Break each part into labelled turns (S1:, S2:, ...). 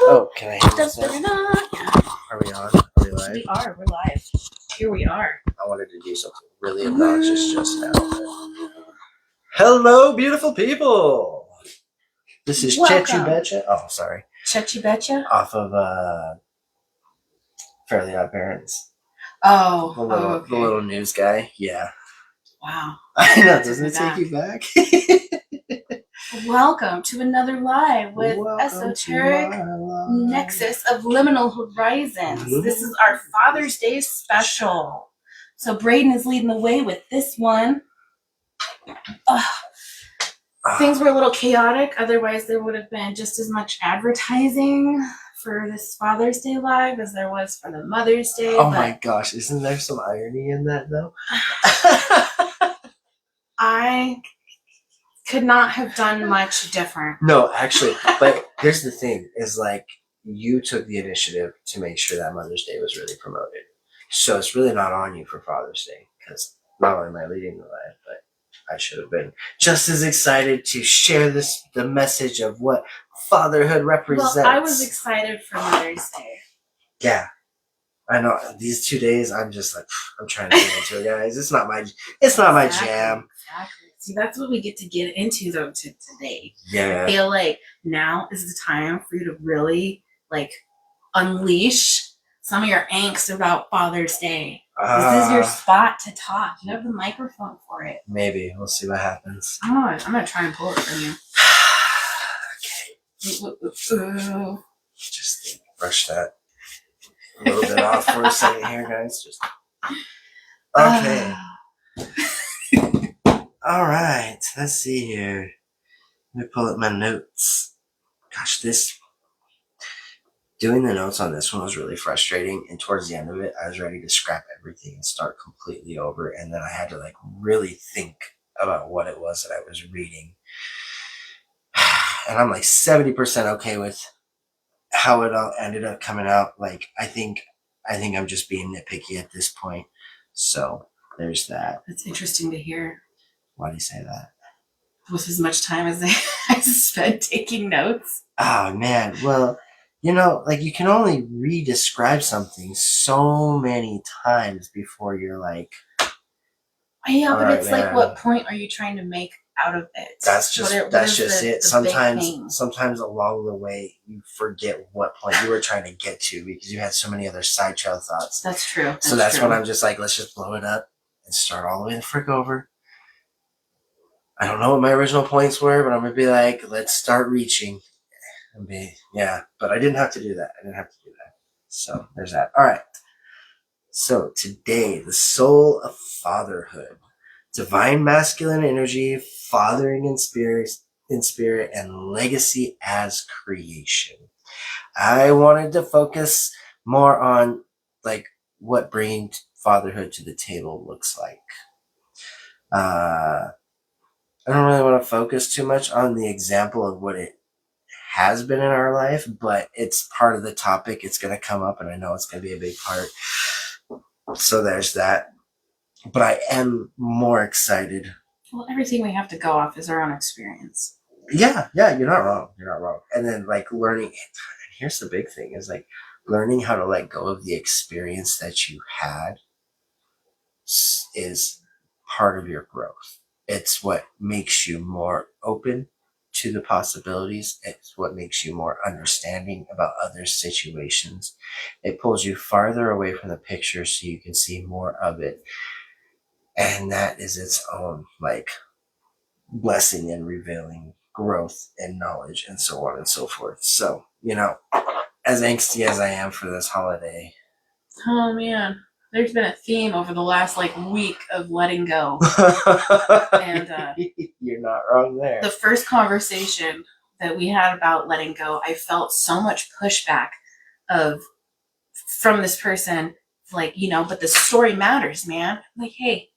S1: Oh, can I hear this
S2: Just
S1: now?
S2: bring it on. Yeah.
S1: Are we on? Are we live?
S2: We're live. Here we are.
S1: I wanted to do something really obnoxious just now. Hello, beautiful people! This is Chechu Betcha. Oh, sorry.
S2: Chechu Betcha?
S1: Off of Fairly Odd Parents.
S2: Oh,
S1: The little news guy. Yeah.
S2: Wow.
S1: I know, doesn't it take you back?
S2: Welcome to another live with Esoteric Nexus of Liminal Horizons. This is our Father's Day special. So Braden is leading the way with this one. Things were a little chaotic, otherwise there would have been just as much advertising for this Father's Day live as there was for the Mother's Day.
S1: Oh my gosh, isn't there some irony in that though?
S2: I could not have done much different.
S1: No, actually, but here's the thing, is like, you took the initiative to make sure that Mother's Day was really promoted. So it's really not on you for Father's Day, because not only am I leading the live, but I should have been just as excited to share the message of what fatherhood represents.
S2: Well, I was excited for Mother's Day.
S1: Yeah. I know, these 2 days, I'm just like, I'm trying to get into it, guys. It's not my jam.
S2: Exactly. See, that's what we get to get into, though, today.
S1: Yeah.
S2: I feel like now is the time for you to really, unleash some of your angst about Father's Day. This is your spot to talk. You have the microphone for it.
S1: Maybe. We'll see what happens.
S2: I'm going to try and pull it from you.
S1: Okay. Just brush that a little bit off for a second here, guys. Just okay. All right. Let's see here. Let me pull up my notes. Gosh, doing the notes on this one was really frustrating. And towards the end of it, I was ready to scrap everything and start completely over. And then I had to really think about what it was that I was reading. And I'm 70% okay with how it all ended up coming out. I think I'm just being nitpicky at this point. So there's that.
S2: That's interesting to hear.
S1: Why do you say that?
S2: With as much time as I spent taking notes.
S1: Oh man, well, you can only re-describe something so many times before you're like,
S2: yeah, but it's man. What point are you trying to make out of it?
S1: That's just it. Sometimes along the way you forget what point you were trying to get to because you had so many other side trail thoughts.
S2: That's true.
S1: So that's when I'm just like, let's just blow it up and start all the way the frick over. I don't know what my original points were, but I'm gonna be like, let's start reaching. But I didn't have to do that. So there's that. All right. So today, the soul of fatherhood, divine masculine energy, fathering in spirit, and legacy as creation. I wanted to focus more on what bringing fatherhood to the table looks like. I don't really want to focus too much on the example of what it has been in our life, but it's part of the topic. It's going to come up, and I know it's going to be a big part. So there's that. But I am more excited.
S2: Well, everything we have to go off is our own experience.
S1: Yeah, you're not wrong. And then learning, and here's the big thing, is learning how to let go of the experience that you had is part of your growth. It's what makes you more open to the possibilities. It's what makes you more understanding about other situations. It pulls you farther away from the picture so you can see more of it. And that is its own blessing and revealing growth and knowledge and so on and so forth. So, as angsty as I am for this holiday.
S2: Oh man. There's been a theme over the last week of letting go. And
S1: you're not wrong there.
S2: The first conversation that we had about letting go, I felt so much pushback from this person, but the story matters, man. Hey,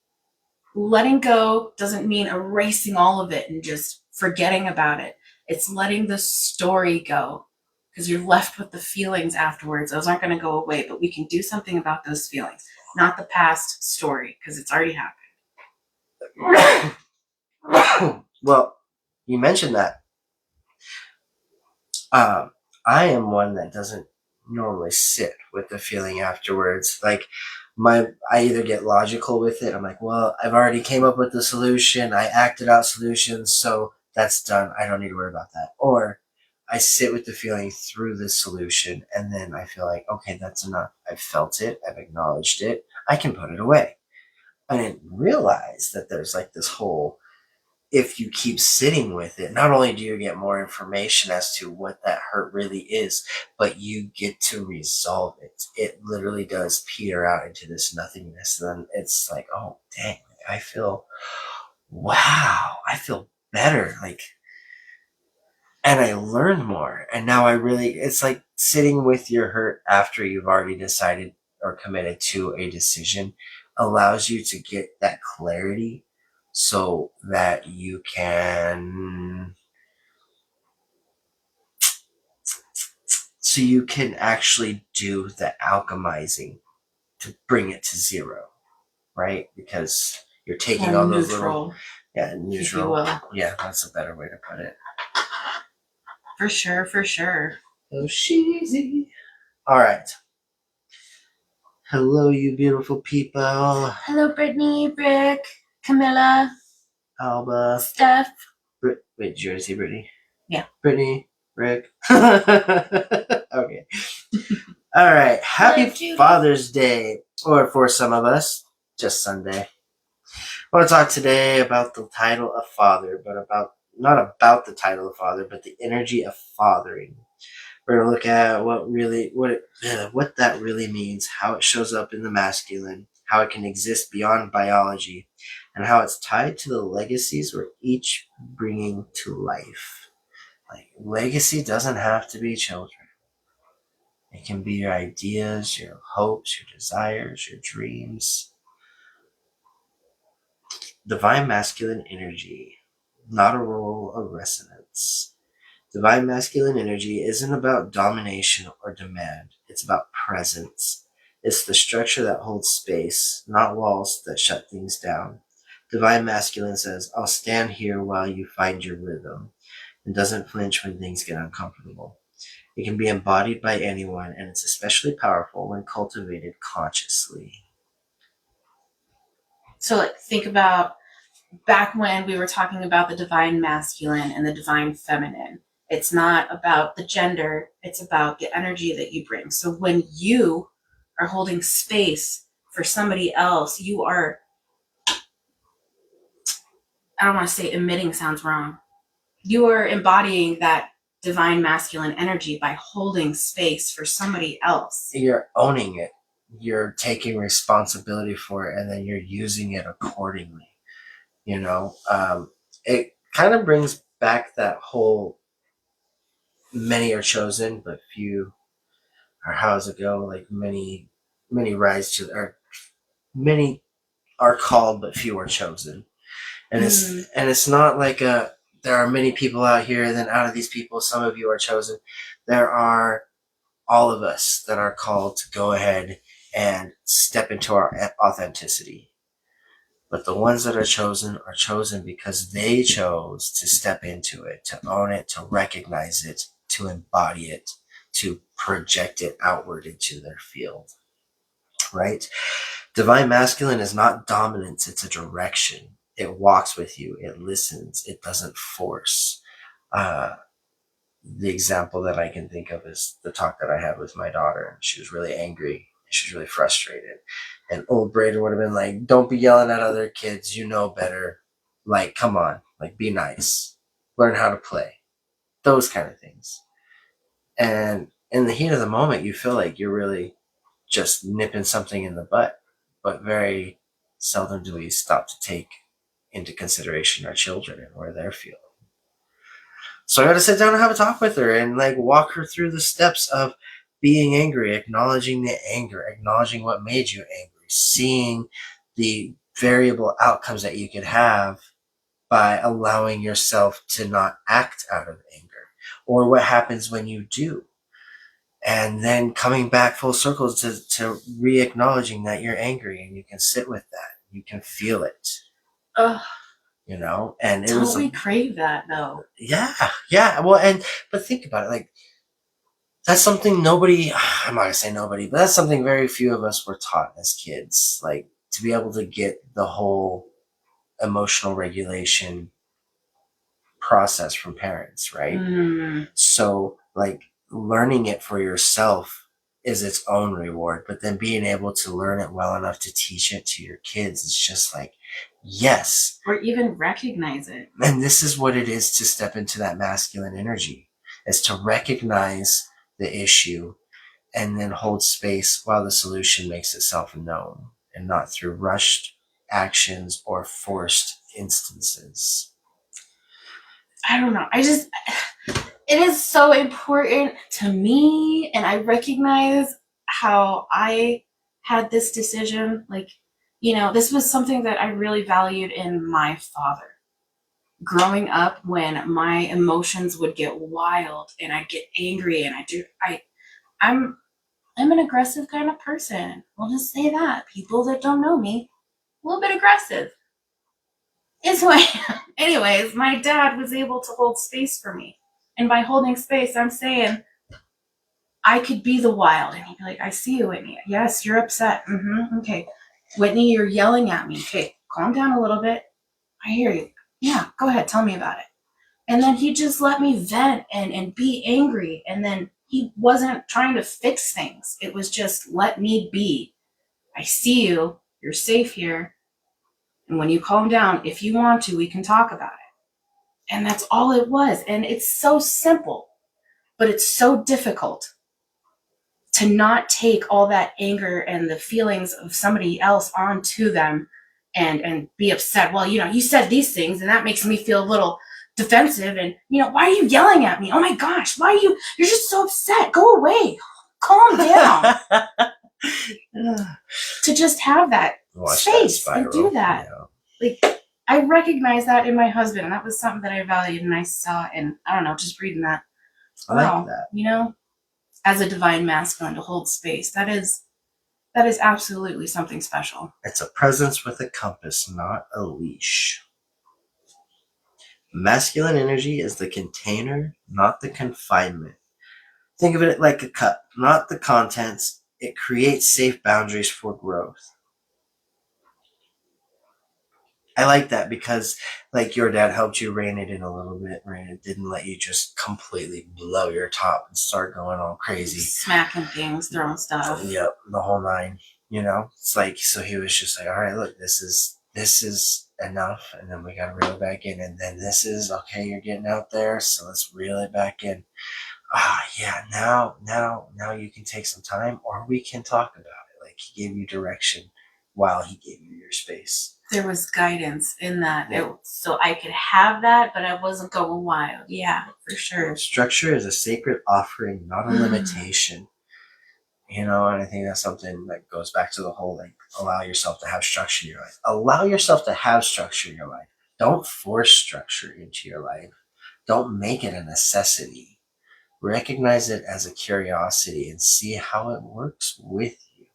S2: letting go doesn't mean erasing all of it and just forgetting about it. It's letting the story go. Because you're left with the feelings afterwards. Those aren't going to go away, but we can do something about those feelings, not the past story, because it's already happened.
S1: Well, you mentioned that. I am one that doesn't normally sit with the feeling afterwards. Like I either get logical with it. I'm like, well, I've already came up with the solution. I acted out solutions, so that's done. I don't need to worry about that. Or I sit with the feeling through the solution, and then I feel like, okay, that's enough. I've felt it. I've acknowledged it. I can put it away. I didn't realize that there's like this whole, if you keep sitting with it, not only do you get more information as to what that hurt really is, but you get to resolve it. It literally does peter out into this nothingness. And then it's like, oh, dang, I feel, wow, I feel better. Like, and I learned more. And now it's like sitting with your hurt after you've already decided or committed to a decision allows you to get that clarity so that you can actually do the alchemizing to bring it to zero, right? Because you're taking all those little, yeah, neutral. Yeah, that's a better way to put it.
S2: For sure, for sure.
S1: Oh, cheesy. All right. Hello, you beautiful people.
S2: Hello, Brittany, Rick, Camilla,
S1: Alba,
S2: Steph.
S1: Wait, did you already see Brittany?
S2: Yeah.
S1: Brittany, Rick. Okay. All right. Happy Father's Day. Or for some of us, just Sunday. I want to talk today about the title of father, but not about the title of father, but the energy of fathering. We're going to look at what that really means, how it shows up in the masculine, how it can exist beyond biology, and how it's tied to the legacies we're each bringing to life. Like, legacy doesn't have to be children. It can be your ideas, your hopes, your desires, your dreams. Divine masculine energy, not a role of resonance. Divine masculine energy isn't about domination or demand. It's about presence. It's the structure that holds space, not walls that shut things down. Divine masculine says, I'll stand here while you find your rhythm, and doesn't flinch when things get uncomfortable. It can be embodied by anyone, and it's especially powerful when cultivated consciously.
S2: So, like, think about back when we were talking about the divine masculine and the divine feminine. It's not about the gender, it's about the energy that you bring. So, when you are holding space for somebody else, you are, I don't want to say emitting, sounds wrong. You are embodying that divine masculine energy by holding space for somebody else.
S1: You're owning it. You're taking responsibility for it, and then you're using it accordingly. It kind of brings back that whole many are chosen, but few, or how does it go? Like many rise to, or many are called, but few are chosen. And it's not like there are many people out here, and then out of these people, some of you are chosen. There are all of us that are called to go ahead and step into our authenticity. But the ones that are chosen because they chose to step into it, to own it, to recognize it, to embody it, to project it outward into their field. Right? Divine masculine is not dominance, it's a direction. It walks with you, it listens, it doesn't force. The example that I can think of is the talk that I had with my daughter. She was really angry. She was really frustrated. And old Braden would have been like, don't be yelling at other kids. You know better. Like, come on. Like, be nice. Learn how to play. Those kind of things. And in the heat of the moment, you feel like you're really just nipping something in the butt. But very seldom do we stop to take into consideration our children and where they're feeling. So I got to sit down and have a talk with her and like walk her through the steps of being angry, acknowledging the anger, acknowledging what made you angry, seeing the variable outcomes that you could have by allowing yourself to not act out of anger, or what happens when you do. And then coming back full circle to re-acknowledging that you're angry and you can sit with that. You can feel it. And
S2: don't we crave that though?
S1: Yeah. Well, but think about it. Like, that's something nobody, I'm not gonna say nobody, but that's something very few of us were taught as kids. Like to be able to get the whole emotional regulation process from parents, right? So like learning it for yourself is its own reward, but then being able to learn it well enough to teach it to your kids is just like, yes.
S2: Or even recognize it.
S1: And this is what it is to step into that masculine energy, is to recognize the issue and then hold space while the solution makes itself known, and not through rushed actions or forced instances.
S2: I don't know. It is so important to me, and I recognize how I had this decision. Like, this was something that I really valued in my father. Growing up, when my emotions would get wild and I'd get angry, and I'm an aggressive kind of person. We'll just say that. People that don't know me, a little bit aggressive. Anyways, my dad was able to hold space for me. And by holding space, I'm saying I could be the wild. And he'd be like, I see you, Whitney. Yes, you're upset. Okay. Whitney, you're yelling at me. Okay, calm down a little bit. I hear you. Yeah, go ahead. Tell me about it. And then he just let me vent and be angry. And then he wasn't trying to fix things. It was just, let me be. I see you. You're safe here. And when you calm down, if you want to, we can talk about it. And that's all it was. And it's so simple, but it's so difficult to not take all that anger and the feelings of somebody else onto them and be upset. Well, you said these things and that makes me feel a little defensive. And, why are you yelling at me? Oh my gosh, you're just so upset. Go away. Calm down. To just have that space and do that. Yeah. Like, I recognize that in my husband, and that was something that I valued and I saw, and I don't know, just reading that.
S1: I like that.
S2: As a divine masculine, to hold space, that is absolutely something special.
S1: It's a presence with a compass, not a leash. Masculine energy is the container, not the confinement. Think of it like a cup, not the contents. It creates safe boundaries for growth. I like that because, like, your dad helped you rein it in a little bit, right? It didn't let you just completely blow your top and start going all crazy.
S2: Smacking things, throwing stuff.
S1: Yep, the whole nine, It's like, so he was just like, all right, look, this is enough, and then we got to reel it back in, and then this is, okay, you're getting out there, so let's reel it back in. Yeah, now you can take some time, or we can talk about it. Like, he gave you direction while he gave you your space.
S2: There was guidance in that. Yeah. So I could have that, but I wasn't going wild. Yeah, for sure.
S1: Structure is a sacred offering, not a limitation. And I think that's something that goes back to the whole, like, allow yourself to have structure in your life. Allow yourself to have structure in your life. Don't force structure into your life. Don't make it a necessity. Recognize it as a curiosity and see how it works with you.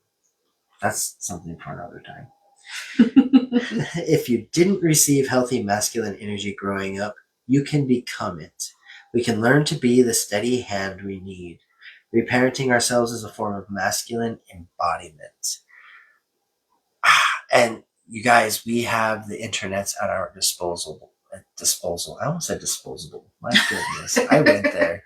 S1: That's something for another time. If you didn't receive healthy masculine energy growing up, you can become it. We can learn to be the steady hand we need. Reparenting ourselves is a form of masculine embodiment. And you guys, we have the internets at our disposal. I almost said disposable. My goodness, I went there.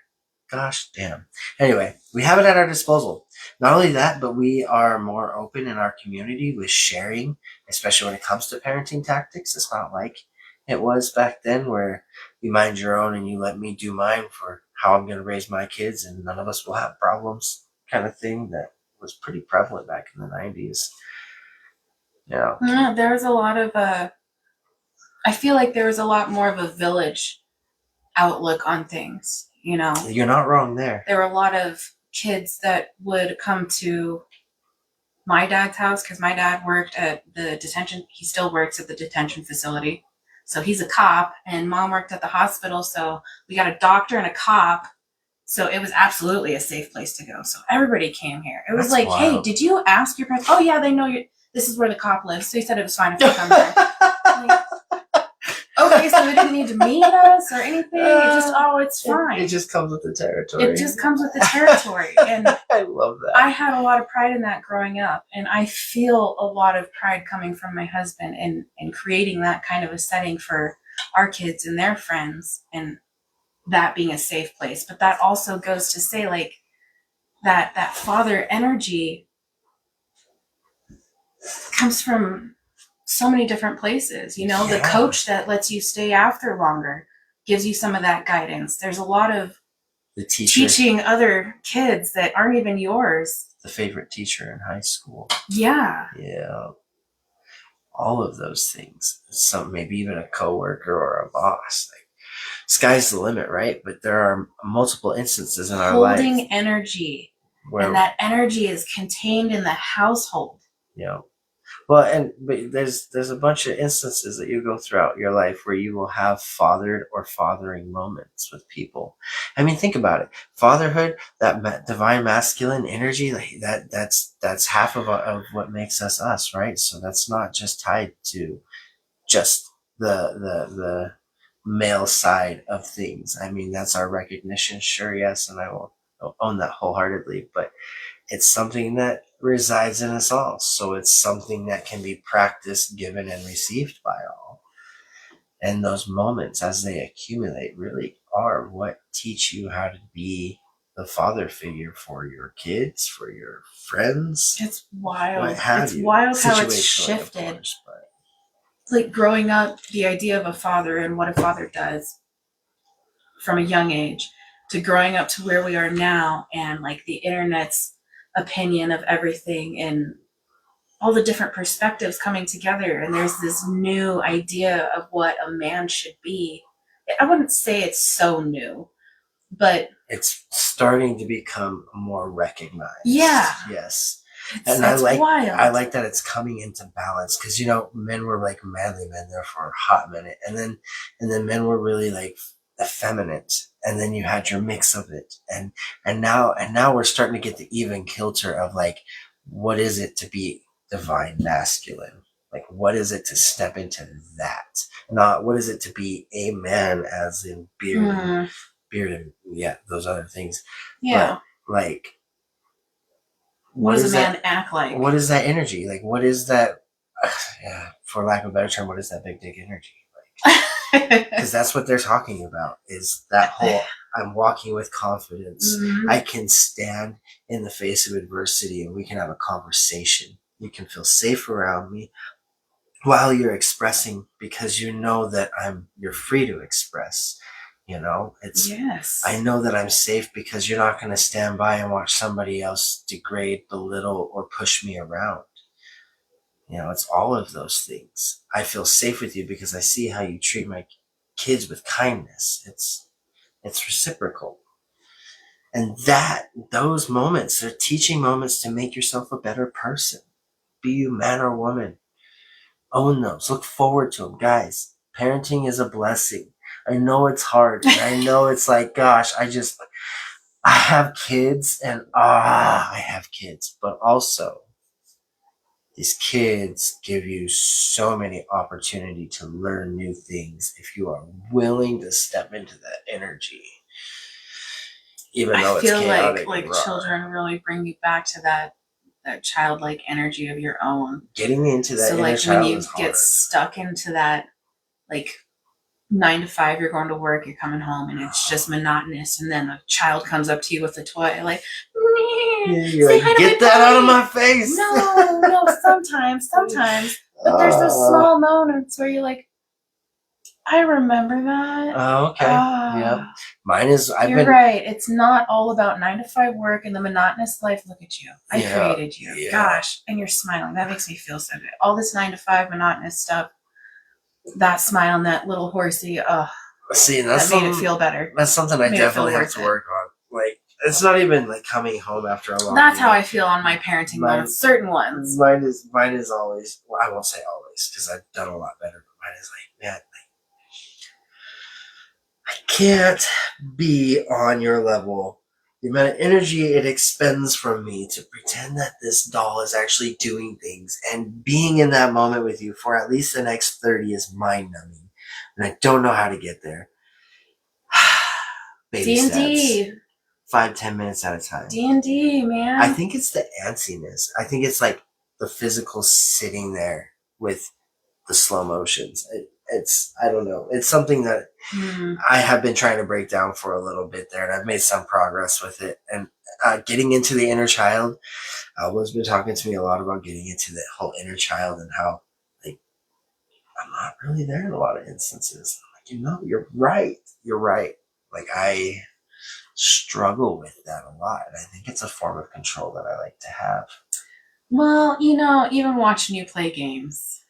S1: Gosh damn. Anyway, we have it at our disposal. Not only that, but we are more open in our community with sharing, especially when it comes to parenting tactics. It's not like it was back then where you mind your own and you let me do mine for how I'm going to raise my kids and none of us will have problems kind of thing that was pretty prevalent back in the 90s.
S2: Yeah, there was a lot of, I feel like there was a lot more of a village outlook on things.
S1: You're not wrong there.
S2: There were a lot of kids that would come to my dad's house because my dad worked at the detention. He still works at the detention facility. So he's a cop, and mom worked at the hospital. So we got a doctor and a cop. So it was absolutely a safe place to go. So everybody came here. It was That's like, wild. Hey, did you ask your parents? Oh yeah, they know this is where the cop lives. So he said it was fine if they come here. Like, Okay, so they didn't need to meet us or anything. It just, it's fine.
S1: It just comes with the territory.
S2: It just comes with the territory. And
S1: I love that.
S2: I had a lot of pride in that growing up. And I feel a lot of pride coming from my husband in creating that kind of a setting for our kids and their friends, and that being a safe place. But that also goes to say, like, that father energy comes from so many different places. You know, the coach that lets you stay after longer gives you some of that guidance. There's a lot of
S1: the teacher,
S2: teaching other kids that aren't even yours.
S1: The favorite teacher in high school.
S2: Yeah.
S1: All of those things. Some, maybe even a coworker or a boss. Like, sky's the limit, right? But there are multiple instances in our life.
S2: Holding energy. And that energy is contained in the household.
S1: Well, but there's a bunch of instances that you go throughout your life where you will have fathered or fathering moments with people. I mean, think about it. Fatherhood, that divine masculine energy, that's half of what makes us us, right? So that's not just tied to just the male side of things. I mean, that's our recognition, sure, yes, and I will own that wholeheartedly, but it's something that resides in us all. So it's something that can be practiced, given, and received by all. And those moments, as they accumulate, really are what teach you how to be the father figure for your kids, for your friends.
S2: It's wild. It's wild how it's shifted. Course, like growing up, the idea of a father and what a father does from a young age, to growing up to where we are now, and like the internet's opinion of everything and all the different perspectives coming together, and there's this new idea of what a man should be. I wouldn't say it's so new, but
S1: it's starting to become more recognized.
S2: Yeah.
S1: Yes.
S2: And I
S1: like that it's coming into balance, because men were like manly men there for a hot minute, and then men were really like effeminate, and then you had your mix of it, and now we're starting to get the even kilter of like, what is it to be divine masculine? Like, what is it to step into that? Not what is it to be a man, as in beard and those other things.
S2: Yeah.
S1: But like,
S2: what does a man act like?
S1: What is that energy? Like, what is that? For lack of a better term, what is that big dick energy? Because that's what they're talking about, is that whole, I'm walking with confidence. I can stand in the face of adversity and we can have a conversation. You can feel safe around me while you're expressing, because you know that you're free to express. Yes. I know that I'm safe because you're not going to stand by and watch somebody else degrade, belittle, or push me around. It's all of those things. I feel safe with you because I see how you treat my kids with kindness. It's reciprocal. And those moments are teaching moments to make yourself a better person. Be you man or woman. Own those. Look forward to them. Guys, parenting is a blessing. I know it's hard. And I know it's like, gosh, I have kids, and I have kids, but also these kids give you so many opportunity to learn new things if you are willing to step into that energy. Even though it's chaotic,
S2: like children really bring you back to that childlike energy of your own.
S1: Getting into that inner child is hard. So like when you
S2: get stuck into that, like 9 to 5, you're going to work, you're coming home, and it's just monotonous, and then a child comes up to you with a toy, like,
S1: you're like, get that out of my face.
S2: No, sometimes. But there's those small moments where you're like, I remember that.
S1: Oh, okay. Yeah. Mine is,
S2: You're right. It's not all about 9 to 5 work and the monotonous life. Look at you. I created you. Yeah. Gosh. And you're smiling. That makes me feel so good. All this 9 to 5 monotonous stuff, that smile and that little horsey,
S1: see,
S2: that made it feel better.
S1: That's something I definitely have to work on. Like, it's not even like coming home after a long
S2: That's how I feel on my parenting moments. Certain ones.
S1: Mine is always, well, I won't say always, because I've done a lot better, but mine is like, man, I can't be on your level. The amount of energy it expends from me to pretend that this doll is actually doing things, and being in that moment with you for at least the next 30 is mind-numbing. and I don't know how to get there. Baby steps.
S2: D&D.
S1: 5-10 minutes at a time.
S2: D&D, man.
S1: I think it's the antsiness. I think it's like the physical sitting there with the slow motions. It's I don't know. It's something that I have been trying to break down for a little bit there, and I've made some progress with it. And getting into the inner child, Alba's been talking to me a lot about getting into the whole inner child and how like I'm not really there in a lot of instances. I'm like, you're right. You're right. Like I struggle with that a lot, and I think it's a form of control that I like to have.
S2: Well, even watching you play games.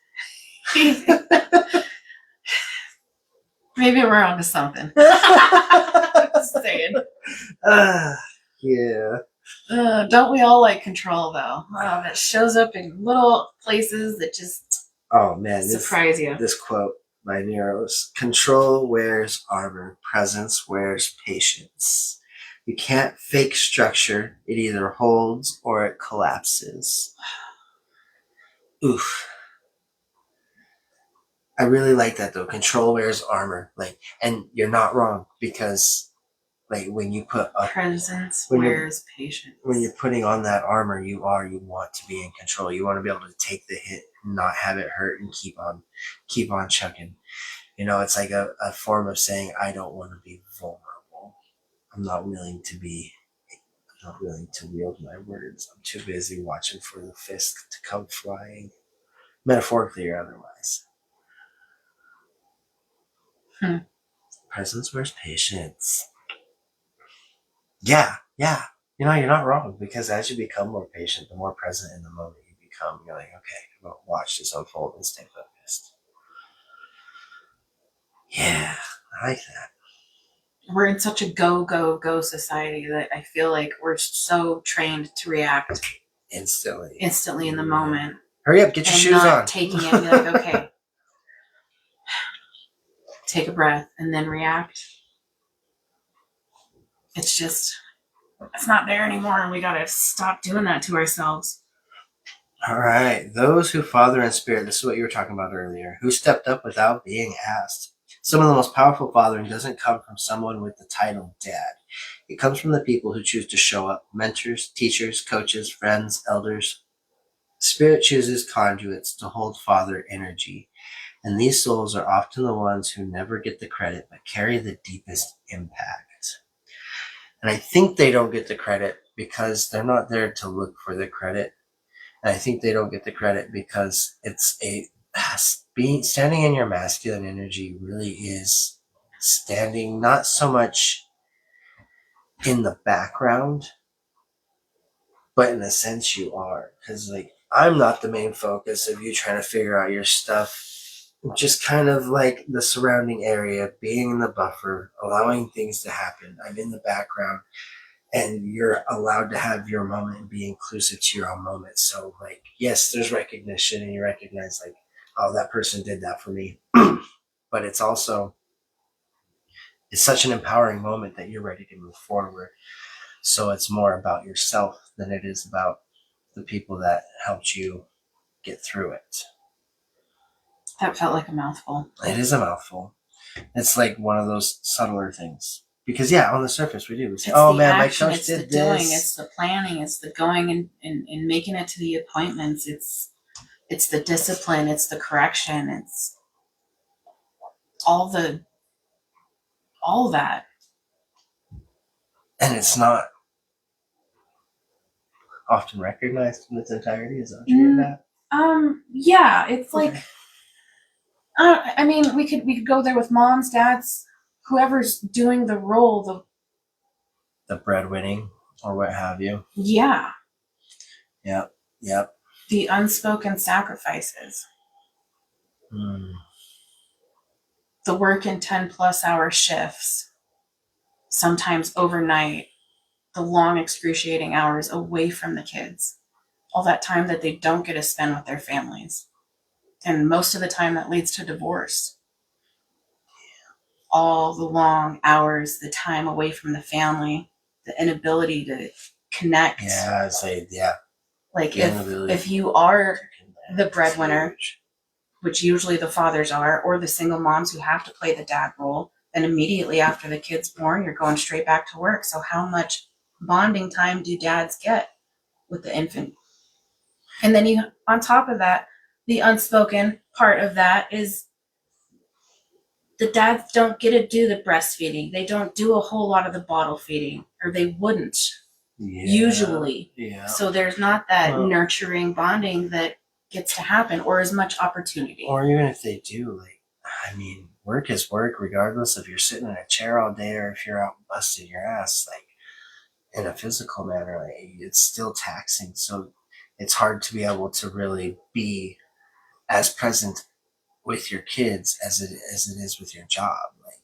S2: Maybe we're onto something. Just saying.
S1: Yeah.
S2: Don't we all like control, though? That shows up in little places that just surprise you.
S1: This quote by Nero's: control wears armor, presence wears patience. You can't fake structure. It either holds or it collapses. Oof. I really like that though. Control wears armor. And you're not wrong, because when you put
S2: presence wears patience.
S1: When you're putting on that armor, you want to be in control. You want to be able to take the hit, not have it hurt, and keep on chucking. It's like a form of saying, I don't want to be vulnerable. I'm not willing to wield my words. I'm too busy watching for the fist to come flying, metaphorically or otherwise. Presence wears patience. Yeah. You're not wrong, because as you become more patient, the more present in the moment you become. You're like, okay, I'm going to watch this unfold and stay focused. Yeah, I like that.
S2: We're in such a go society that I feel like we're so trained to react instantly in the moment.
S1: Hurry up, get your shoes on.
S2: Taking it and be like, okay, take a breath and then react. It's not there anymore, and we gotta stop doing that to ourselves.
S1: All right, those who father in spirit, this is what you were talking about earlier, who stepped up without being asked. Some of the most powerful fathering doesn't come from someone with the title dad. It comes from the people who choose to show up: mentors, teachers, coaches, friends, elders. Spirit chooses conduits to hold father energy, and these souls are often the ones who never get the credit but carry the deepest impact. And I think they don't get the credit because they're not there to look for the credit. And I think they don't get the credit because standing in your masculine energy really is standing not so much in the background, but in a sense you are. Because I'm not the main focus of you trying to figure out your stuff. Just kind of like the surrounding area, being in the buffer, allowing things to happen. I'm in the background, and you're allowed to have your moment and be inclusive to your own moment. So yes, there's recognition, and you recognize oh, that person did that for me. But it's such an empowering moment that you're ready to move forward. So it's more about yourself than it is about the people that helped you get through it.
S2: That felt like a mouthful.
S1: It is a mouthful. It's like one of those subtler things. Because on the surface we do. We say, oh man,
S2: action,
S1: my coach did
S2: this. Doing, it's the planning, it's the going and making it to the appointments. It's the discipline, it's the correction, it's all that.
S1: And it's not often recognized in its entirety. Is that what you're getting at?
S2: Yeah, it's okay. I mean, we could go there with moms, dads, whoever's doing the role,
S1: the breadwinning or what have you.
S2: Yeah.
S1: Yep.
S2: The unspoken sacrifices. The work in 10+ hour shifts, sometimes overnight, the long excruciating hours away from the kids, all that time that they don't get to spend with their families. And most of the time that leads to divorce. All the long hours, the time away from the family, the inability to connect.
S1: Yeah, I'd say, yeah.
S2: If you are the breadwinner, which usually the fathers are, or the single moms who have to play the dad role, then immediately after the kid's born, you're going straight back to work. So how much bonding time do dads get with the infant? And then you, on top of that, the unspoken part of that is the dads don't get to do the breastfeeding. They don't do a whole lot of the bottle feeding, or they wouldn't usually.
S1: Yeah.
S2: So there's not that nurturing bonding that gets to happen, or as much opportunity.
S1: Or even if they do, like, I mean, work is work, regardless if you're sitting in a chair all day or if you're out busting your ass. Like, in a physical manner, like, it's still taxing. So it's hard to be able to really be as present with your kids as it is with your job. Like,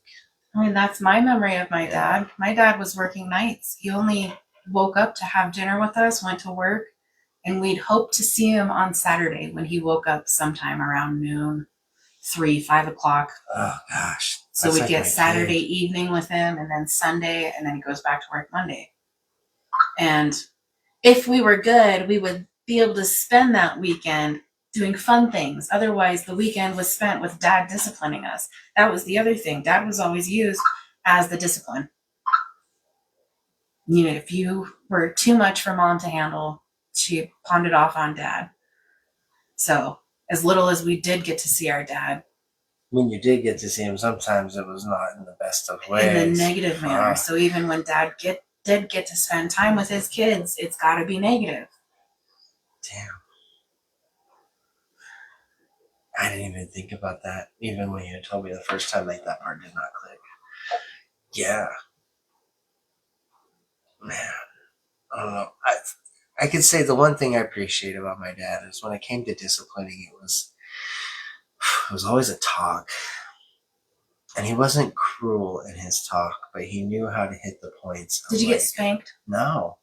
S2: I mean, that's my memory of my dad. My dad was working nights. He only woke up to have dinner with us, went to work, and we'd hope to see him on Saturday when he woke up sometime around noon, 3, 5 o'clock.
S1: Oh gosh.
S2: So we'd get Saturday evening with him, and then Sunday, and then he goes back to work Monday. And if we were good, we would be able to spend that weekend doing fun things. Otherwise, the weekend was spent with dad disciplining us. That was the other thing. Dad was always used as the discipline. You know, if you were too much for mom to handle, she pawned it off on dad. So as little as we did get to see our dad,
S1: when you did get to see him, sometimes it was not in the best of ways.
S2: In the negative manner. So even when dad did get to spend time with his kids, it's got to be negative.
S1: Damn. I didn't even think about that. Even when you told me the first time, like, that part did not click. Yeah. Man. I don't know. I could say the one thing I appreciate about my dad is when it came to disciplining, it was always a talk. And he wasn't cruel in his talk, but he knew how to hit the points.
S2: Did you get spanked?
S1: No.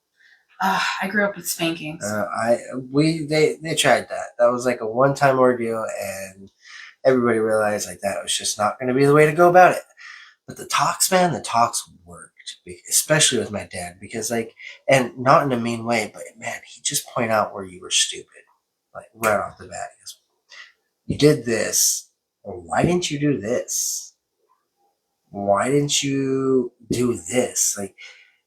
S2: I grew up with spankings.
S1: They tried that. That was like a one-time ordeal, and everybody realized like that was just not going to be the way to go about it. But the talks, man, the talks worked, especially with my dad, because like, and not in a mean way, but man, he'd just point out where you were stupid, like right off the bat. He goes, "You did this, or why didn't you do this? Why didn't you do this? Like,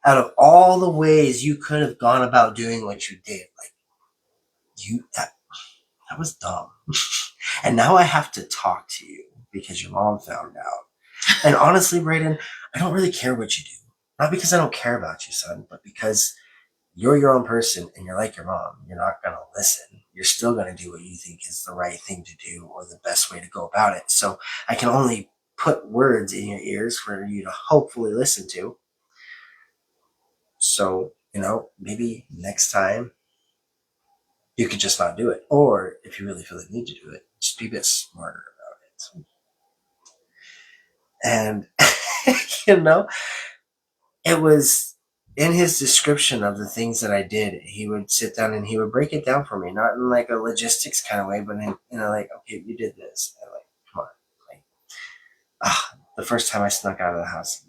S1: out of all the ways you could have gone about doing what you did, like, that was dumb. And now I have to talk to you because your mom found out." And honestly, Brayden, I don't really care what you do. Not because I don't care about you, son, but because you're your own person and you're like your mom. You're not going to listen. You're still going to do what you think is the right thing to do or the best way to go about it. So I can only put words in your ears for you to hopefully listen to. So, maybe next time you could just not do it. Or if you really feel the need to do it, just be a bit smarter about it. And, it was in his description of the things that I did, he would sit down and he would break it down for me, not in like a logistics kind of way, but in like, okay, you did this. And like, come on. Like, the first time I snuck out of the house,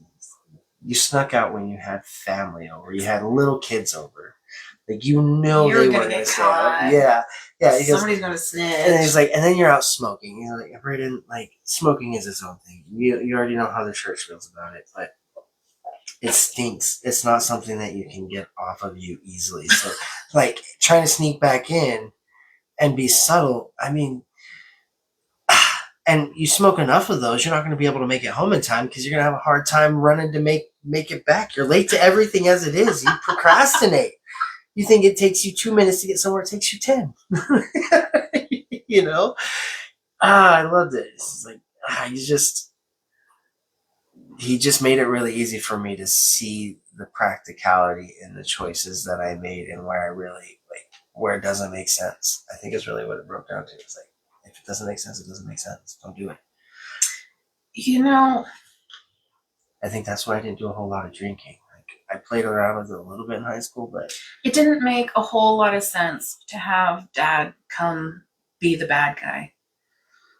S1: you snuck out when you had family over, you had little kids over. Like, they were going to get caught. Yeah.
S2: Somebody's going to snitch.
S1: And he's like, and then you're out smoking. He's like, Brayden, like, smoking is its own thing. You already know how the church feels about it, but it stinks. It's not something that you can get off of you easily. So, like, trying to sneak back in and be subtle, I mean, and you smoke enough of those, you're not going to be able to make it home in time because you're going to have a hard time running to make it back. You're late to everything as it is. You procrastinate. You think it takes you 2 minutes to get somewhere, it takes you 10. I loved it. It's like, he just made it really easy for me to see the practicality in the choices that I made and where I really, like, where it doesn't make sense. I think is really what it broke down to. It's like, if it doesn't make sense, it doesn't make sense. Don't do it. I think that's why I didn't do a whole lot of drinking. I played around with it a little bit in high school, but
S2: it didn't make a whole lot of sense to have dad come be the bad guy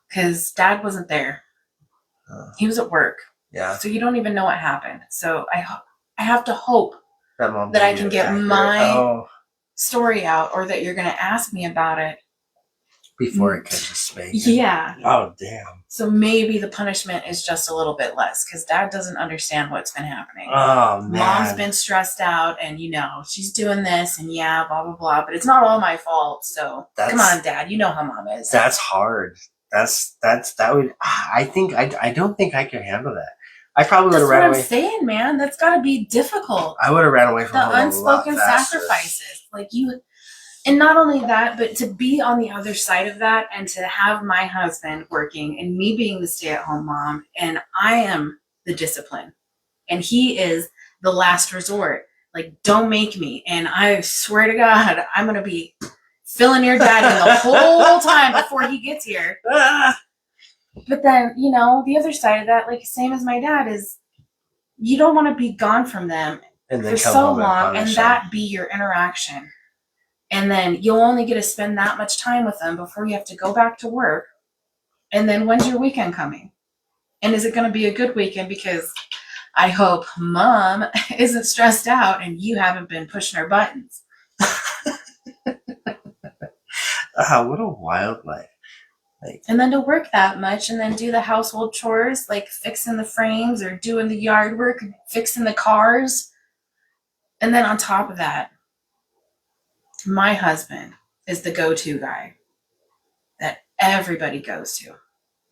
S2: because dad wasn't there. He was at work.
S1: Yeah.
S2: So you don't even know what happened. So I have to hope that I can get my story out, or that you're going to ask me about it
S1: before it catches spanking.
S2: Yeah.
S1: Oh, damn.
S2: So maybe the punishment is just a little bit less because dad doesn't understand what's been happening.
S1: Oh, man.
S2: Mom's been stressed out and, she's doing this and blah, blah, blah. But it's not all my fault. So come on, dad. You know how mom is.
S1: That's hard. That would, I don't think I could handle that. I probably would have ran away.
S2: That's what I'm saying, man. That's got to be difficult.
S1: I would have ran away from home
S2: the unspoken
S1: a lot faster.
S2: Sacrifices. And not only that, but to be on the other side of that and to have my husband working and me being the stay-at-home mom, and I am the discipline and he is the last resort. Like, don't make me. And I swear to God, I'm going to be filling your dad in the whole time before he gets here. But then, the other side of that, like same as my dad, is you don't want to be gone from them for so long and that be your interaction. And then you'll only get to spend that much time with them before you have to go back to work. And then when's your weekend coming? And is it going to be a good weekend? Because I hope mom isn't stressed out and you haven't been pushing her buttons.
S1: What a wild life.
S2: And then to work that much and then do the household chores, like fixing the frames or doing the yard work, fixing the cars. And then on top of that, my husband is the go-to guy that everybody goes to.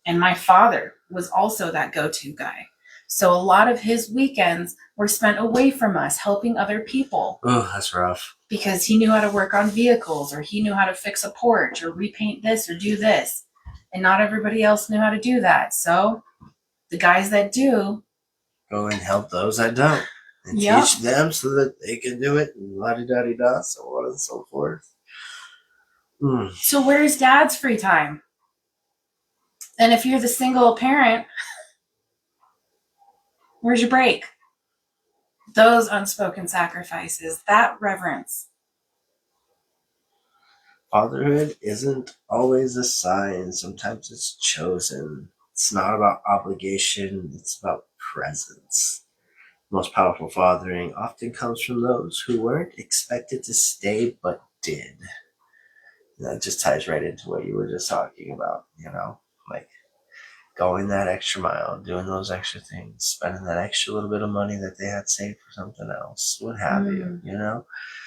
S2: And my father was also that go-to guy. So a lot of his weekends were spent away from us, helping other people.
S1: Oh, that's rough.
S2: Because he knew how to work on vehicles, or he knew how to fix a porch, or repaint this, or do this. And not everybody else knew how to do that. So the guys that do
S1: go and help those that don't. And teach them so that they can do it, and la-di-da-di-da, so on and so forth.
S2: So where's dad's free time? And if you're the single parent, where's your break? Those unspoken sacrifices, that reverence.
S1: Fatherhood isn't always a sign. Sometimes it's chosen. It's not about obligation. It's about presence. Most powerful fathering often comes from those who weren't expected to stay but did. And that just ties right into what you were just talking about, like going that extra mile, doing those extra things, spending that extra little bit of money that they had saved for something else, what have you.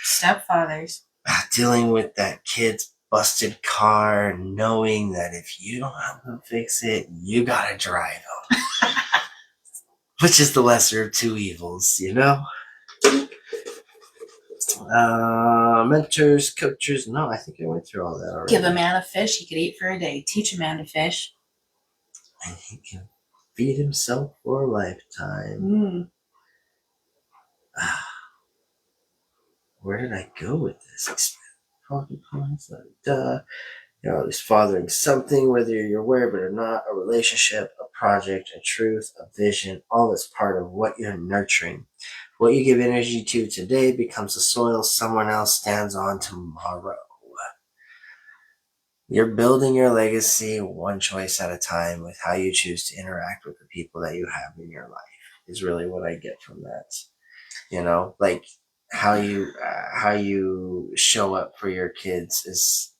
S2: Stepfathers.
S1: Dealing with that kid's busted car, knowing that if you don't help him fix it, you gotta drive him. Which is the lesser of two evils, Mentors, coaches. No, I think I went through all that already.
S2: Give a man a fish he could eat for a day. Teach a man to fish.
S1: And he can feed himself for a lifetime. Where did I go with this? It's fathering something, whether you're aware of it or not, a relationship, a project, a truth, a vision, all is part of what you're nurturing. What you give energy to today becomes the soil someone else stands on tomorrow. You're building your legacy one choice at a time with how you choose to interact with the people that you have in your life is really what I get from that. Like how you show up for your kids is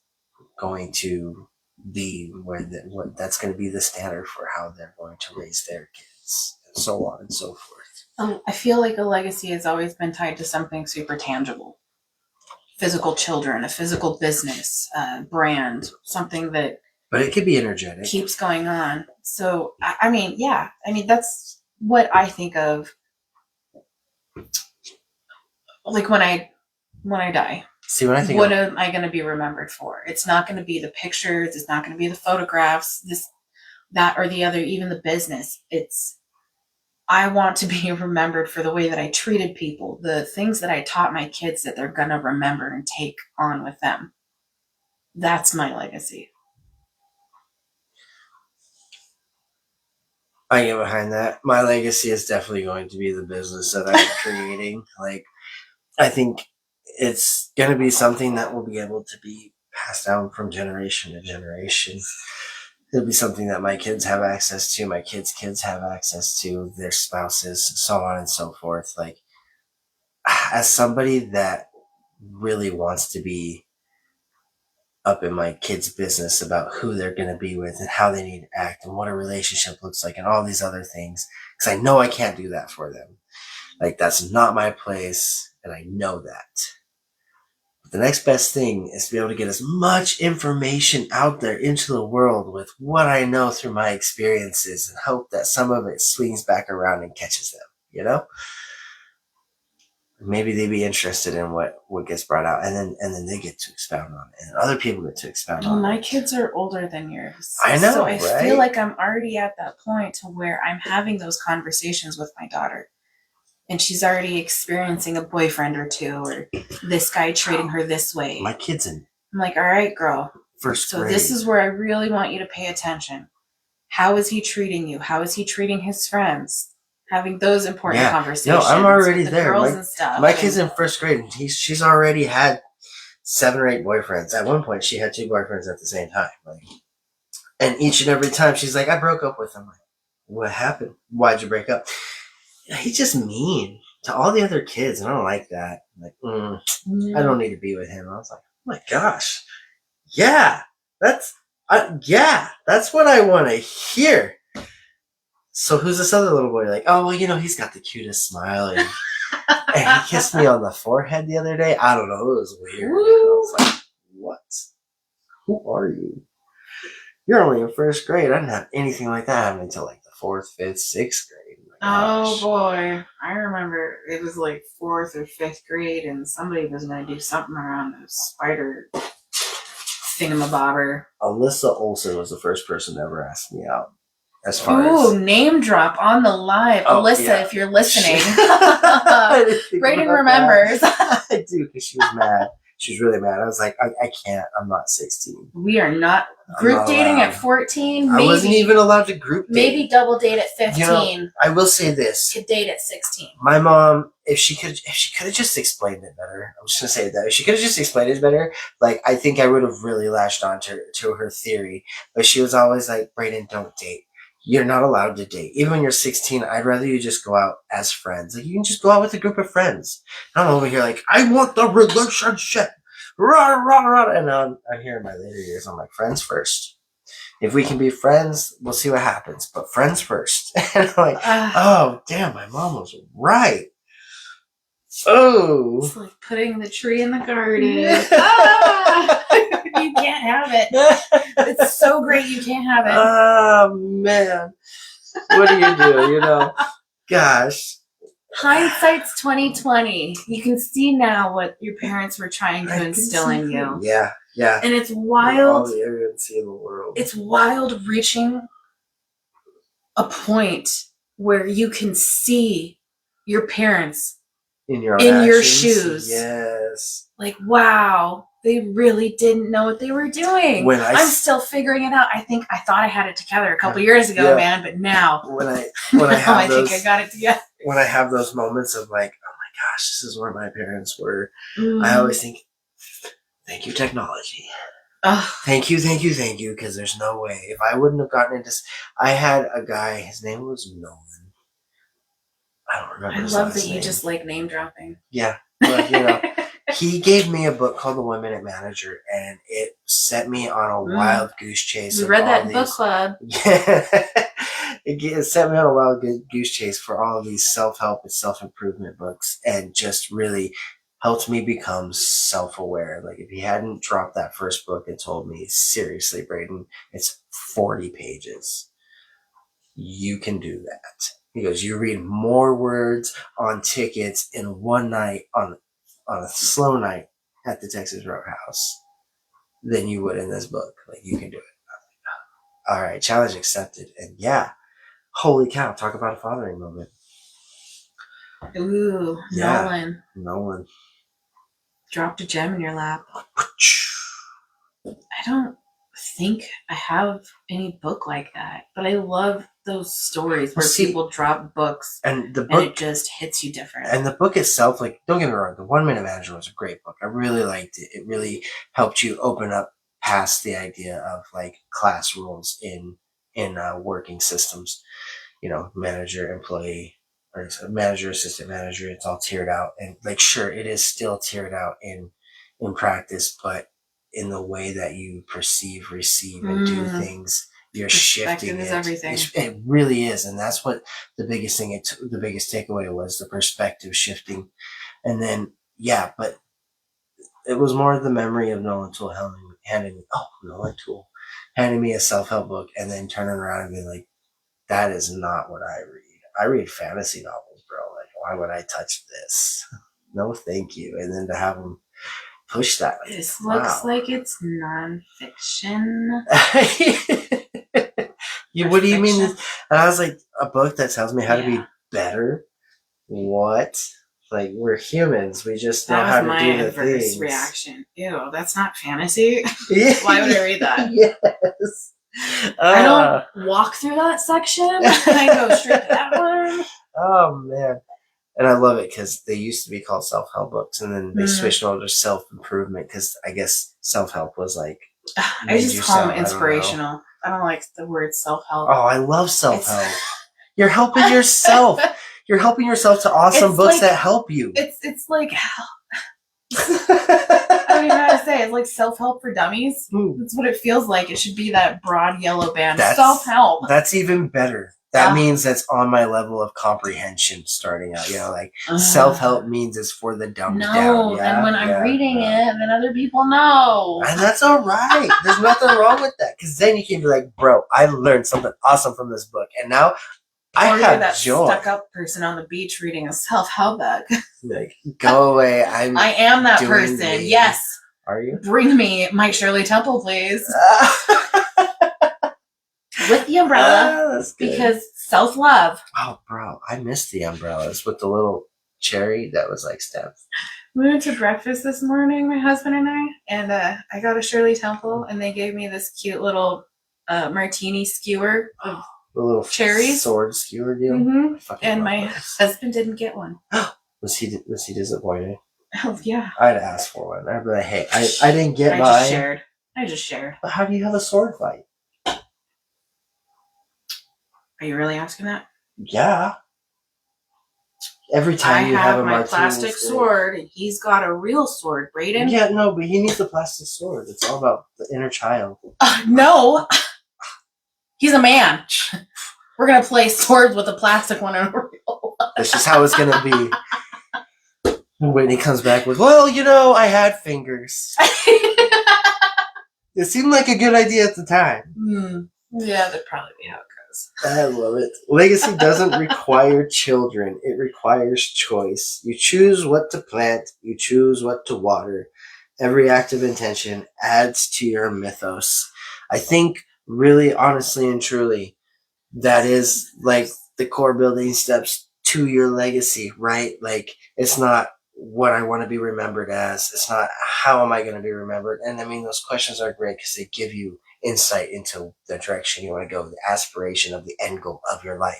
S1: going to be what that's going to be the standard for how they're going to raise their kids, and so on and so forth.
S2: I feel like a legacy has always been tied to something super tangible. Physical children, a physical business, brand, something that.
S1: But it could be energetic.
S2: Keeps going on. So, that's what I think of. Like when I die.
S1: See, when I think
S2: what am I going to be remembered for? It's not going to be the pictures. It's not going to be the photographs, that, or the other, even the business. I want to be remembered for the way that I treated people, the things that I taught my kids that they're going to remember and take on with them. That's my legacy.
S1: I get behind that. My legacy is definitely going to be the business that I'm creating. I think it's going to be something that will be able to be passed down from generation to generation. It'll be something that my kids have access to, my kids' kids have access to, their spouses, so on and so forth. As somebody that really wants to be up in my kids' business about who they're going to be with and how they need to act and what a relationship looks like and all these other things. Because I know I can't do that for them. Like, that's not my place, and I know that. But the next best thing is to be able to get as much information out there into the world with what I know through my experiences and hope that some of it swings back around and catches them, you know? Maybe they'd be interested in what gets brought out, and then they get to expound on it, and other people get to expound on it.
S2: My kids are older than yours.
S1: I know,
S2: so I
S1: right?
S2: feel like I'm already at that point to where I'm having those conversations with my daughter. And she's already experiencing a boyfriend or two, or this guy treating her this way.
S1: My kid's in
S2: I'm like, all right, girl.
S1: first grade.
S2: So this is where I really want you to pay attention. How is he treating you? How is he treating his friends? Having those important conversations.
S1: No, I'm already
S2: with the
S1: there.
S2: Girls and stuff.
S1: My kid's in first grade, and she's already had 7 or 8 boyfriends. At one point, she had 2 boyfriends at the same time. Like, and each and every time, she's like, "I broke up with him." Like, what happened? Why'd you break up? He's just mean to all the other kids, and I don't like that. I'm like, I don't need to be with him. I was like, oh my gosh, yeah, that's what I want to hear. So who's this other little boy? Like, oh, well, he's got the cutest smile, and he kissed me on the forehead the other day. I don't know, it was weird. I was like, what? Who are you? You're only in first grade. I didn't have anything like that happen until like the 4th, 5th, 6th grade.
S2: Oh boy, I remember it was like 4th or 5th grade, and somebody was going to do something around the spider thingamabobber.
S1: Alyssa Olsen was the first person to ever ask me out. As far as
S2: name drop on the live, Alyssa, if you're listening. Brayden remembers.
S1: I do, because she was mad. She was really mad. I was like, I can't. I'm not 16.
S2: We are not group dating at 14.
S1: Maybe, I wasn't even allowed to group date.
S2: Maybe double date at 15.
S1: I will say this.
S2: Could date at 16.
S1: My mom, if she could have just explained it better, I'm just gonna say that. If she could have just explained it better, like, I think I would have really latched on to her theory. But she was always like, Brayden, don't date. You're not allowed to date. Even when you're 16, I'd rather you just go out as friends. Like, you can just go out with a group of friends. I'm over here like, I want the relationship. Rah, rah, rah. And now I'm here in my later years. I'm like, friends first. If we can be friends, we'll see what happens. But friends first. And I'm like, oh, damn, my mom was right. Oh.
S2: It's like putting the tree in the garden. You can't have it. It's so great you can't have it.
S1: Oh, man. What do you do, Gosh.
S2: Hindsight's 2020. You can see now what your parents were trying to instill in you.
S1: Yeah, yeah.
S2: And it's wild.
S1: All the arrogancy in the world.
S2: It's wild reaching a point where you can see your parents
S1: in your
S2: shoes.
S1: Yes.
S2: Like, wow, they really didn't know what they were doing. I'm still figuring it out. I thought I had it together a couple years ago, man, but now
S1: when I
S2: I think I got it together.
S1: When I have those moments of like, oh my gosh, this is where my parents were, I always think, thank you, technology. Thank you, because there's no way. If I wouldn't have gotten into... I had a guy, his name was Nolan. I don't remember his
S2: love that
S1: name.
S2: You just like name dropping.
S1: Yeah, but he gave me a book called The 1 Minute Manager, and it set me on a wild goose chase.
S2: We read that in book club.
S1: Yeah. It set me on a wild goose chase for all of these self-help and self-improvement books, and just really helped me become self-aware. Like, if he hadn't dropped that first book and told me, seriously, Brayden, it's 40 pages. You can do that. He goes, you read more words on tickets in one night on a slow night at the Texas Roadhouse than you would in this book. Like, you can do it. All right, challenge accepted. And yeah, holy cow, talk about a fathering moment.
S2: Ooh, yeah,
S1: Nolan.
S2: Dropped a gem in your lap. I don't think I have any book like that, but I love those stories where people drop books
S1: and the book,
S2: and it just hits you different.
S1: And the book itself, like, don't get me wrong, The 1 Minute Manager was a great book. I really liked it. It really helped you open up past the idea of like class roles in working systems. Manager, employee, or manager, assistant manager. It's all tiered out, and like, sure, it is still tiered out in practice, but in the way that you perceive, receive, and do things. You're shifting it.
S2: Perspective is everything.
S1: It really is, and that's what the biggest thing. The biggest takeaway was the perspective shifting, and then but it was more the memory of Nolan Toole handing me a self-help book, and then turning around and being like, that is not what I read. I read fantasy novels, bro. Like, why would I touch this? No, thank you. And then to have them push that. Like,
S2: this looks like it's nonfiction.
S1: What do you mean? And I was like, a book that tells me how to be better? What? Like, we're humans. We just know how to do the things. That was my adverse
S2: reaction. Ew, that's not fantasy. Why would I read that?
S1: Yes.
S2: I don't walk through that section. I go straight to that one.
S1: Oh, man. And I love it because they used to be called self-help books, and then they switched over to self-improvement because I guess self-help was like...
S2: I just call them inspirational. I don't like the word self-help.
S1: Oh, I love self-help. You're helping yourself. You're helping yourself to awesome books that help you.
S2: It's like... I don't even know how to say it. It's like self-help for dummies. That's what it feels like. It should be that broad yellow band. Self-help.
S1: That's even better. That means that's on my level of comprehension starting out. Like self-help means it's for the dumbed down. Yeah?
S2: And when I'm reading it, then other people know.
S1: And that's all right. There's nothing wrong with that. Because then you can be like, bro, I learned something awesome from this book. And now I have that joy.
S2: Stuck-up person on the beach reading a self-help book.
S1: Like, go away. I
S2: am that person. Yes.
S1: Are you?
S2: Bring me Mike Shirley Temple, please. With the umbrella, because self-love.
S1: Oh, bro, I missed the umbrellas with the little cherry that was like steps.
S2: We went to breakfast this morning, my husband and I got a Shirley Temple, and they gave me this cute little martini skewer of
S1: the little
S2: cherries,
S1: sword skewer deal.
S2: Mm-hmm. And my husband didn't get one.
S1: Was he disappointed?
S2: Oh yeah.
S1: I'd ask for one. I'd be like, hey, I didn't get mine.
S2: I just shared.
S1: But how do you have a sword fight?
S2: Are you really asking that?
S1: Yeah. Every time you have a
S2: my plastic sword, and he's got a real sword, Brayden.
S1: Yeah, no, but he needs a plastic sword. It's all about the inner child.
S2: No. He's a man. We're going to play swords with a plastic one and a real one.
S1: That's just how it's going to be. When he comes back with, well, I had fingers. It seemed like a good idea at the time.
S2: Yeah, that'd probably be how it goes.
S1: I love it. Legacy doesn't require children. It requires choice. You choose what to plant. You choose what to water. Every act of intention adds to your mythos. I think really, honestly and truly, that is like the core building steps to your legacy, right? Like, it's not what I want to be remembered as. It's not how am I going to be remembered. And I mean, those questions are great because they give you insight into the direction you want to go, the aspiration of the end goal of your life.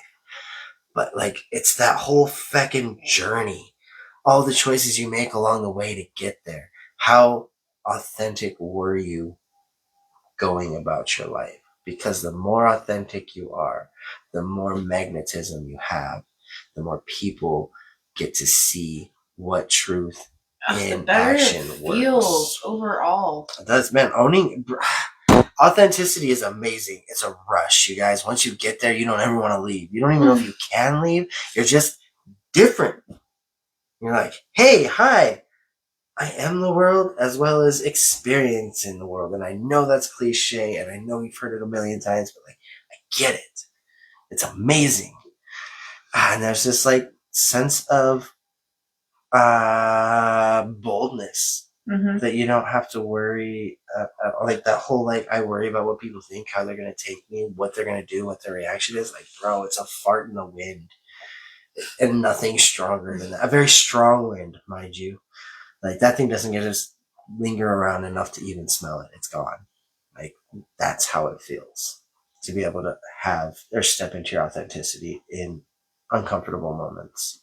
S1: But like, it's that whole feckin' journey, all the choices you make along the way to get there. How authentic were you going about your life? Because the more authentic you are, the more magnetism you have, the more people get to see what truth in action works.
S2: Overall.
S1: It does, man. Authenticity is amazing. It's a rush, you guys. Once you get there, you don't ever want to leave. You don't even know if you can leave. You're just different. You're like, hey, hi. I am the world as well as experiencing the world. And I know that's cliche, and I know you've heard it a million times, but like, I get it. It's amazing. And there's this like sense of boldness that you don't have to worry like that whole like I worry about what people think, how they're gonna take me, what they're gonna do, what their reaction is. Like, bro, it's a fart in the wind, and nothing stronger than that. A very strong wind, mind you. Like, that thing doesn't get us linger around enough to even smell it. It's gone. Like, that's how it feels to be able to have or step into your authenticity in uncomfortable moments.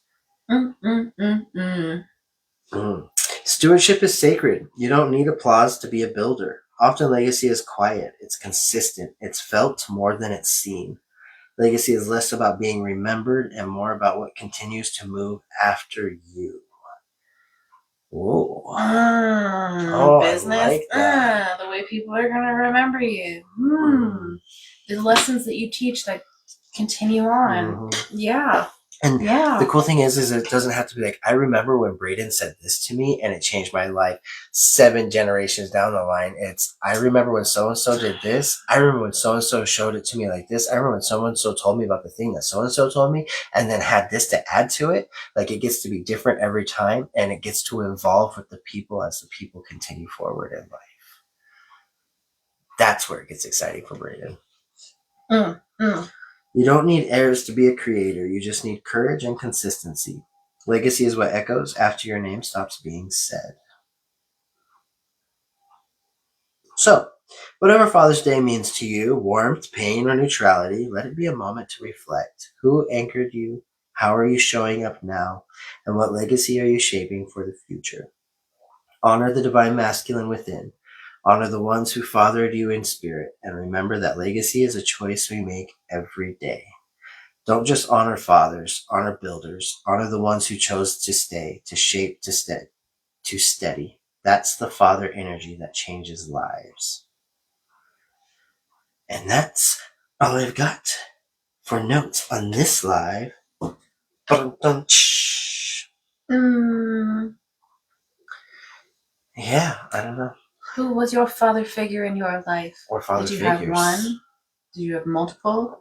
S1: Stewardship is sacred. You don't need applause to be a builder. Often legacy is quiet. It's consistent. It's felt more than it's seen. Legacy is less about being remembered and more about what continues to move after you. Whoa.
S2: Business.
S1: I like that.
S2: way people are going to remember you. The lessons that you teach that continue on. Yeah.
S1: And the cool thing is it doesn't have to be like, I remember when Braden said this to me and it changed my life 7 generations down the line. It's, I remember when so-and-so did this. I remember when so-and-so showed it to me like this. I remember when so-and-so told me about the thing that so-and-so told me and then had this to add to it. Like, it gets to be different every time, and it gets to evolve with the people as the people continue forward in life. That's where it gets exciting for Braden. You don't need heirs to be a creator. You just need courage and consistency. Legacy is what echoes after your name stops being said. So, whatever Father's Day means to you, warmth, pain, or neutrality, let it be a moment to reflect. Who anchored you? How are you showing up now? And what legacy are you shaping for the future? Honor the divine masculine within. Honor the ones who fathered you in spirit. And remember that legacy is a choice we make every day. Don't just honor fathers, honor builders, honor the ones who chose to stay, to shape, to steady. That's the father energy that changes lives. And that's all I've got for notes on this live. Yeah, I don't know.
S2: Who was your father figure in your life?
S1: Or father
S2: figures.
S1: Did you
S2: have one? Do you have multiple?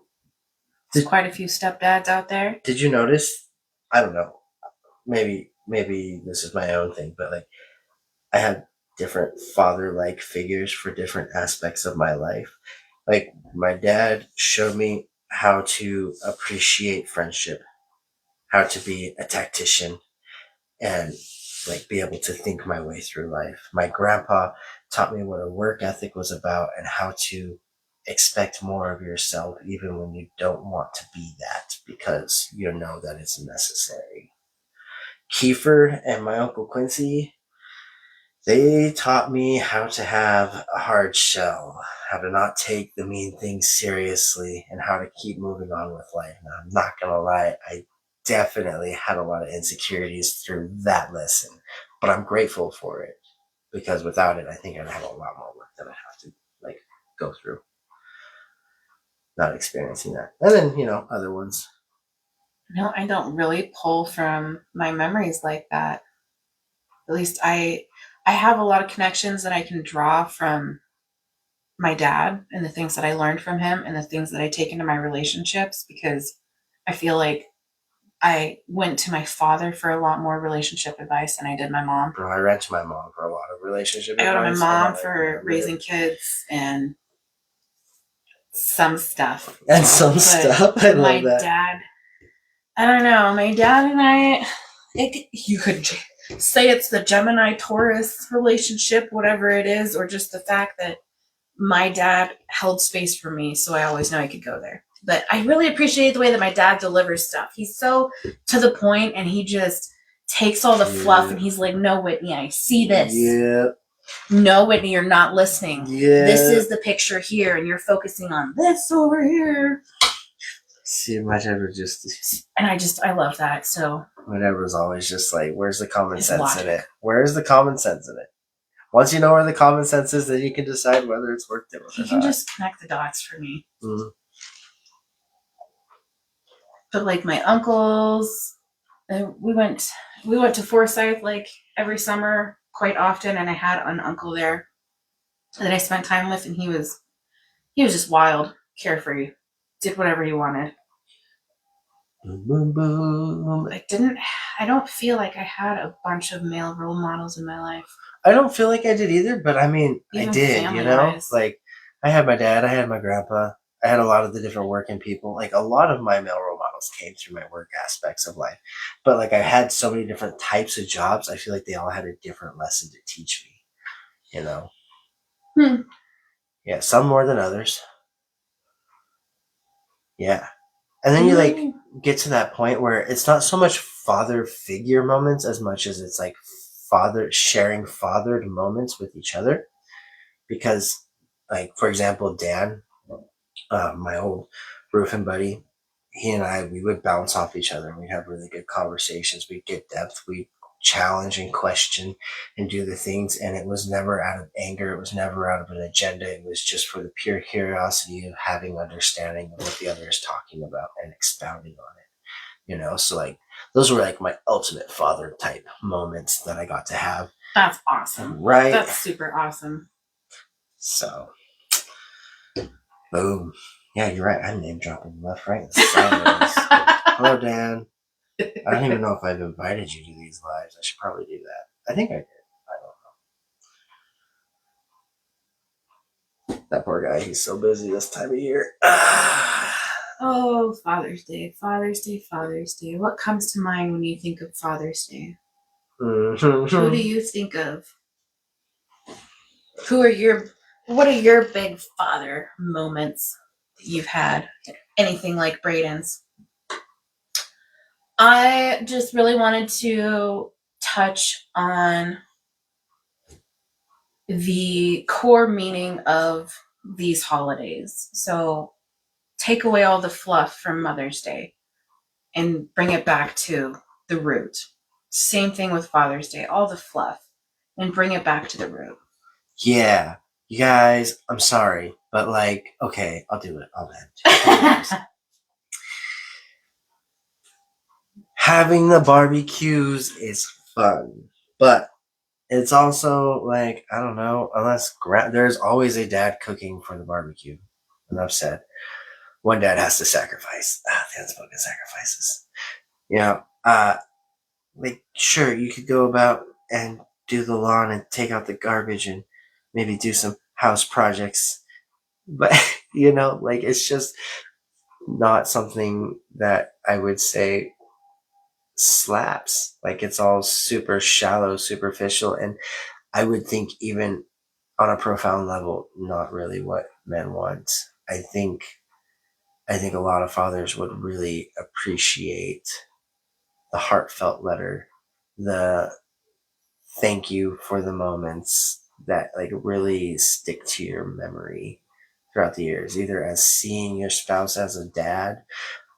S2: There's quite a few stepdads out there.
S1: Did you notice? I don't know. Maybe this is my own thing, but like, I have different father-like figures for different aspects of my life. Like, my dad showed me how to appreciate friendship, how to be a tactician, and like be able to think my way through life. My grandpa taught me what a work ethic was about and how to expect more of yourself even when you don't want to be that, because you know that it's necessary. Kiefer and my Uncle Quincy, they taught me how to have a hard shell, how to not take the mean things seriously, and how to keep moving on with life. And I'm not going to lie, I definitely had a lot of insecurities through that lesson, but I'm grateful for it, because without it, I think I'd have a lot more work that I'd have to like go through. Not experiencing that. And then, other ones.
S2: No, I don't really pull from my memories like that. At least I have a lot of connections that I can draw from my dad and the things that I learned from him and the things that I take into my relationships, because I feel like I went to my father for a lot more relationship advice than I did my mom.
S1: Bro, I ran to my mom for a lot of relationship
S2: advice. I go to my mom for raising kids and some stuff.
S1: And some stuff. I love
S2: my
S1: that.
S2: Dad, I don't know. My dad and I, you could say it's the Gemini Taurus relationship, whatever it is, or just the fact that my dad held space for me, so I always know I could go there. But I really appreciate the way that my dad delivers stuff. He's so to the point, and he just takes all the fluff, and he's like, "No, Whitney, I see this.
S1: Yeah.
S2: No, Whitney, you're not listening.
S1: Yeah.
S2: This is the picture here, and you're focusing on this over here."
S1: See, my dad was just...
S2: And I love that, so...
S1: My dad was always just like, where's the common sense in it? Where's the common sense in it? Once you know where the common sense is, then you can decide whether it's worth it or not.
S2: He can just connect the dots for me.
S1: Mm.
S2: But like my uncles, we went to Forsyth like every summer quite often, and I had an uncle there that I spent time with, and he was just wild, carefree, did whatever he wanted.
S1: Boom, boom, boom.
S2: I don't feel like I had a bunch of male role models in my life.
S1: I don't feel like I did either, but I mean, even I did,
S2: family-wise.
S1: Like, I had my dad, I had my grandpa, I had a lot of the different working people. Like, a lot of my male role models came through my work aspects of life. But like, I had so many different types of jobs, I feel like they all had a different lesson to teach me, Yeah, some more than others. Yeah. And then you like get to that point where it's not so much father figure moments as much as it's like sharing fathered moments with each other. Because, like, for example, Dan, my old roofing buddy, he and I, we would bounce off each other and we'd have really good conversations. We'd get depth. We'd challenge and question and do the things. And it was never out of anger. It was never out of an agenda. It was just for the pure curiosity of having understanding of what the other is talking about and expounding on it. So like those were like my ultimate father type moments that I got to have.
S2: That's awesome.
S1: Right.
S2: That's super awesome.
S1: So, boom. Yeah, you're right. I'm name dropping left, right, and sideways. Hello, Dan. I don't even know if I've invited you to these lives. I should probably do that. I think I did. I don't know. That poor guy. He's so busy this time of year.
S2: Oh, Father's Day, Father's Day, Father's Day. What comes to mind when you think of Father's Day?
S1: Mm-hmm.
S2: Who do you think of? What are your big father moments that you've had? Anything like Braden's? I just really wanted to touch on the core meaning of these holidays. So take away all the fluff from Mother's Day and bring it back to the root. Same thing with Father's Day, all the fluff, and bring it back to the root.
S1: Yeah. You guys, I'm sorry, but like, okay, I'll do it. I'll end. Having the barbecues is fun, but it's also like, I don't know, unless there's always a dad cooking for the barbecue. Enough said. One dad has to sacrifice. The unspoken sacrifices. Like, sure, you could go about and do the lawn and take out the garbage and maybe do some house projects. But, like, it's just not something that I would say slaps. Like, it's all super shallow, superficial, and I would think even on a profound level, not really what men want. I think a lot of fathers would really appreciate the heartfelt letter, the thank you for the moments that like really stick to your memory throughout the years, either as seeing your spouse as a dad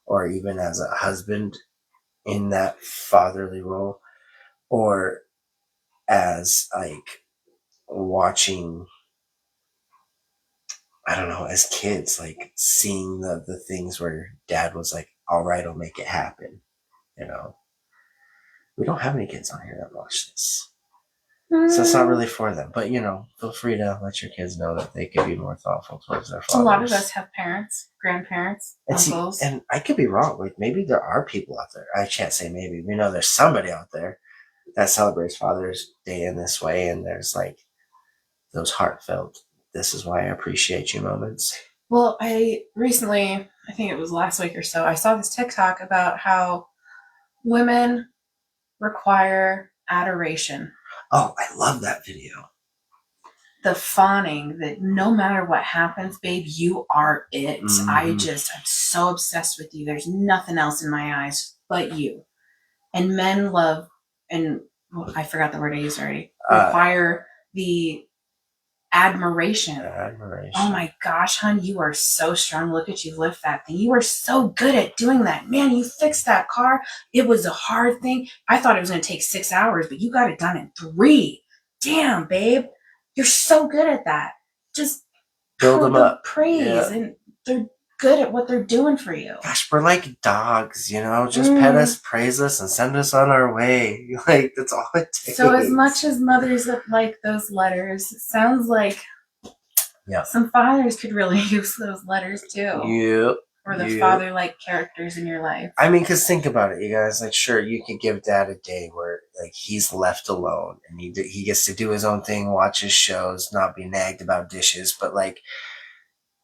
S1: or even as a husband in that fatherly role, or as like watching, I don't know, as kids, like seeing the things where dad was like, all right, I'll make it happen. We don't have any kids on here that watch this. So it's not really for them. But, feel free to let your kids know that they could be more thoughtful towards their fathers.
S2: A lot of us have parents, grandparents, uncles.
S1: And I could be wrong. Like, maybe there are people out there. I can't say maybe. We know there's somebody out there that celebrates Father's Day in this way. And there's, like, those heartfelt, this is why I appreciate you moments.
S2: Well, I think it was last week or so, I saw this TikTok about how women require adoration.
S1: Oh, I love that video.
S2: The fawning that no matter what happens, babe, you are it. Mm-hmm. I'm so obsessed with you. There's nothing else in my eyes but you. And men love, and I forgot the word I used already, require the admiration. Oh my gosh, hon, you are so strong. Look at you lift that thing. You are so good at doing that. Man, you fixed that car. It was a hard thing. I thought it was going to take 6 hours, but you got it done in 3. Damn, babe. You're so good at that. Just
S1: build them up.
S2: Praise, and they're good at what they're doing for you.
S1: Gosh, we're like dogs, just pet us, praise us, and send us on our way. Like, that's all it takes.
S2: So as much as mothers like those letters, it sounds like some fathers could really use those letters too.
S1: Yep.
S2: Or the father-like characters in your life.
S1: I mean, because think about it, you guys. Like, sure, you could give dad a day where, like, he's left alone and he gets to do his own thing, watch his shows, not be nagged about dishes. But, like,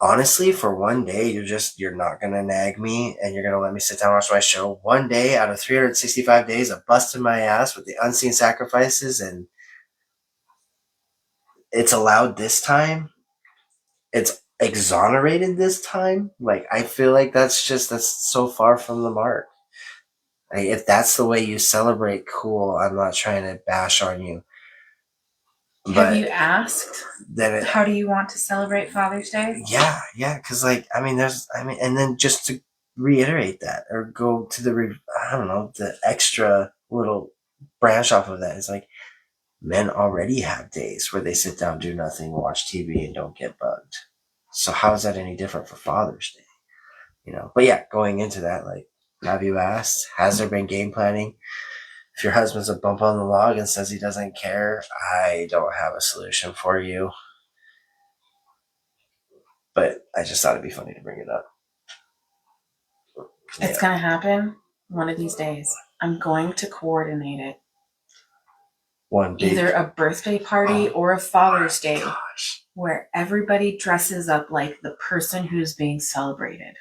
S1: honestly, for one day, you're not going to nag me and you're going to let me sit down and watch my show. One day out of 365 days of busting my ass with the unseen sacrifices, and it's allowed this time. It's exonerated this time. Like, I feel like that's so far from the mark. Like, if that's the way you celebrate, cool. I'm not trying to bash on you.
S2: Have you asked? How do you want to celebrate Father's Day?
S1: Yeah, because and then just to reiterate that, or go to the extra little branch off of that, it's like men already have days where they sit down, do nothing, watch TV, and don't get bugged. So how is that any different for Father's Day? But yeah, going into that, like, have you asked? Has there been game planning? If your husband's a bump on the log and says he doesn't care, I don't have a solution for you. But I just thought it'd be funny to bring it up.
S2: It's going to happen one of these days. I'm going to coordinate it. Either a birthday party or a Father's Day where everybody dresses up like the person who's being celebrated.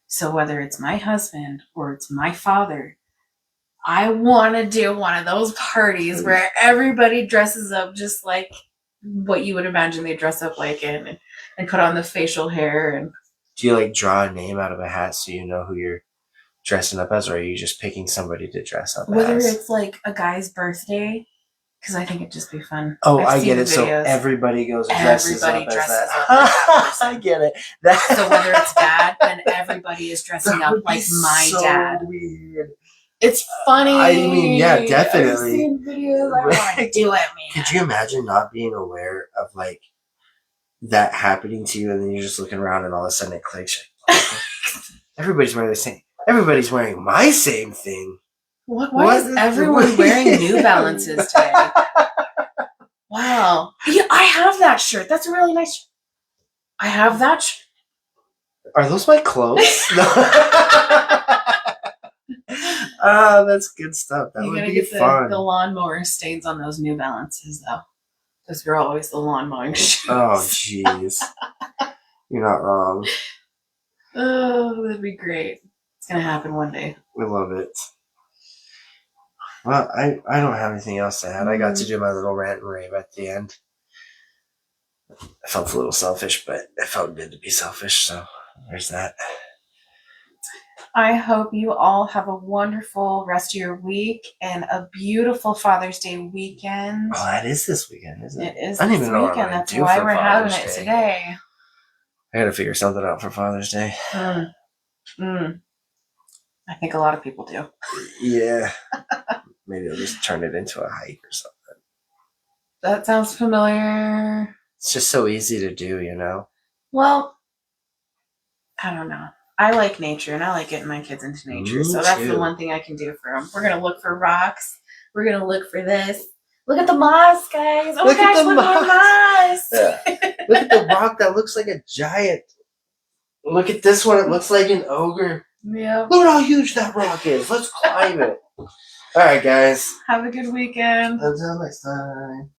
S2: So whether it's my husband or it's my father, I want to do one of those parties where everybody dresses up just like what you would imagine they dress up like and put on the facial hair. And
S1: do you like draw a name out of a hat so you know who you're dressing up as, or are you just picking somebody to dress up
S2: whether
S1: as?
S2: It's like a guy's birthday, because I think it'd just be fun.
S1: Oh, I get it. So everybody goes and dresses up as that. I get it.
S2: So whether it's dad, then everybody is dressing up like my dad.
S1: Weird.
S2: It's funny.
S1: I mean, yeah, definitely.
S2: I've seen videos. I want to do it, man.
S1: Could you imagine not being aware of like that happening to you, and then you're just looking around, and all of a sudden it clicks? Everybody's wearing the same. Everybody's wearing my same thing.
S2: Why is everyone wearing New Balances today? Wow. Yeah, I have that shirt. That's a really nice shirt. I have that shirt.
S1: Are those my clothes? That's good stuff. That would be fun.
S2: The lawnmower stains on those New Balances, though. Because we're always the lawn mowing shoes.
S1: Oh, jeez. You're not wrong.
S2: Oh, that'd be great. It's going to happen one day.
S1: We love it. Well, I don't have anything else to add. I got to do my little rant and rave at the end. I felt a little selfish, but it felt good to be selfish, so there's that.
S2: I hope you all have a wonderful rest of your week and a beautiful Father's Day weekend.
S1: Oh, that is this weekend, isn't it?
S2: It is
S1: I don't
S2: this
S1: even know
S2: weekend.
S1: what
S2: That's why we're having it today.
S1: I gotta figure something out for Father's Day.
S2: I think a lot of people do.
S1: Yeah. Maybe I'll just turn it into a hike or something.
S2: That sounds familiar.
S1: It's just so easy to do,
S2: Well, I don't know. I like nature, and I like getting my kids into nature. So that's the one thing I can do for them. We're going to look for rocks. We're going to look for this. Look at the moss, guys. Oh my gosh, look at the moss.
S1: Yeah. Look at the rock that looks like a giant. Look at this one. It looks like an ogre.
S2: Yeah.
S1: Look at how huge that rock is. Let's climb it. All right, guys.
S2: Have a good weekend.
S1: Until next time.